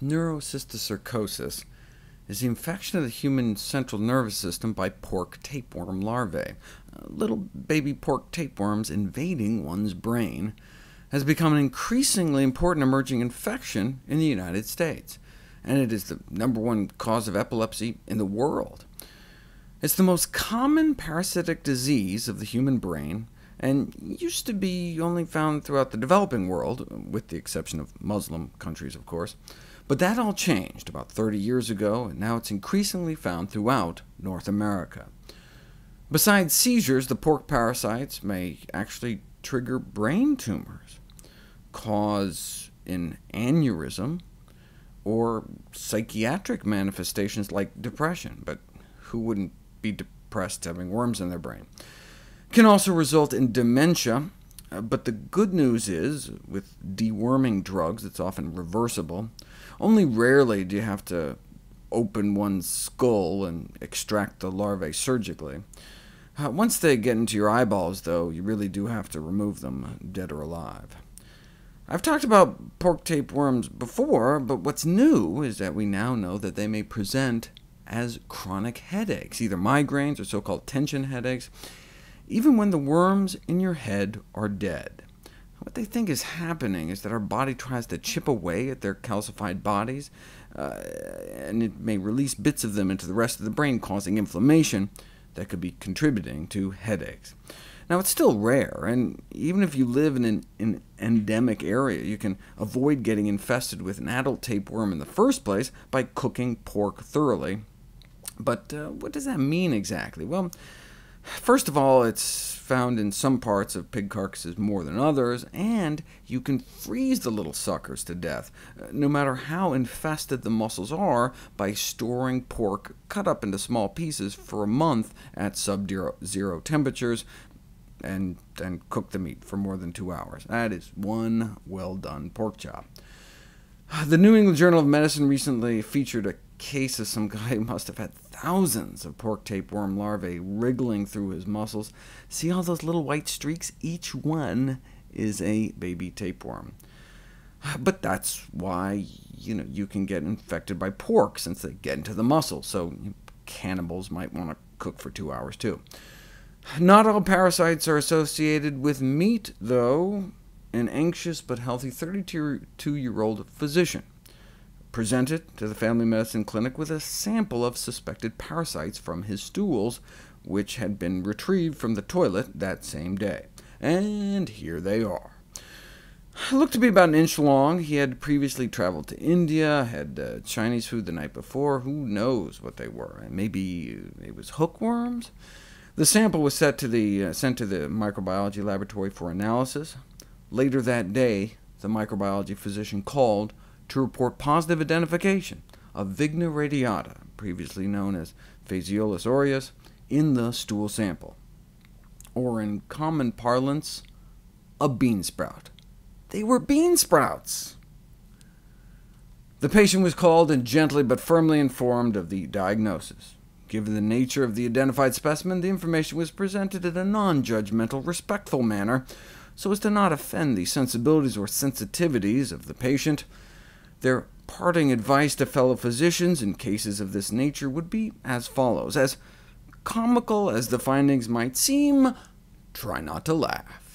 Neurocysticercosis is the infection of the human central nervous system by pork tapeworm larvae. Little baby pork tapeworms invading one's brain has become an increasingly important emerging infection in the United States, and it is the #1 cause of epilepsy in the world. It's the most common parasitic disease of the human brain, and used to be only found throughout the developing world, with the exception of Muslim countries, of course. But that all changed about 30 years ago, and now it's increasingly found throughout North America. Besides seizures, the pork parasites may actually trigger brain tumors, cause an aneurysm, or psychiatric manifestations like depression, but who wouldn't be depressed having worms in their brain? Can also result in dementia, but the good news is, with deworming drugs, it's often reversible. Only rarely do you have to open one's skull and extract the larvae surgically. Once they get into your eyeballs, though, you really do have to remove them, dead or alive. I've talked about pork tapeworms before, but what's new is that we now know that they may present as chronic headaches, either migraines or so-called tension headaches, even when the worms in your head are dead. What they think is happening is that our body tries to chip away at their calcified bodies, and it may release bits of them into the rest of the brain, causing inflammation that could be contributing to headaches. Now, it's still rare, and even if you live in an endemic area, you can avoid getting infested with an adult tapeworm in the first place by cooking pork thoroughly. But what does that mean exactly? Well, first of all, it's found in some parts of pig carcasses more than others, and you can freeze the little suckers to death, no matter how infested the muscles are, by storing pork cut up into small pieces for a month at sub-zero temperatures, and then cook the meat for more than 2 hours. That is one well-done pork chop. The New England Journal of Medicine recently featured a case of some guy who must have had thousands of pork tapeworm larvae wriggling through his muscles. See all those little white streaks? Each one is a baby tapeworm. But that's why you can get infected by pork, since they get into the muscle, so cannibals might want to cook for 2 hours too. Not all parasites are associated with meat, though. An anxious but healthy 32-year-old physician presented to the family medicine clinic with a sample of suspected parasites from his stools, which had been retrieved from the toilet that same day. And here they are. Looked to be about an inch long. He had previously traveled to India, had Chinese food the night before. Who knows what they were? Maybe it was hookworms? The sample was sent to the microbiology laboratory for analysis. Later that day, the microbiology physician called to report positive identification of Vigna radiata, previously known as Phaseolus aureus, in the stool sample, or in common parlance, a bean sprout. They were bean sprouts! The patient was called and gently but firmly informed of the diagnosis. Given the nature of the identified specimen, the information was presented in a non-judgmental, respectful manner, so as to not offend the sensibilities or sensitivities of the patient. Their parting advice to fellow physicians in cases of this nature would be as follows: as comical as the findings might seem, try not to laugh.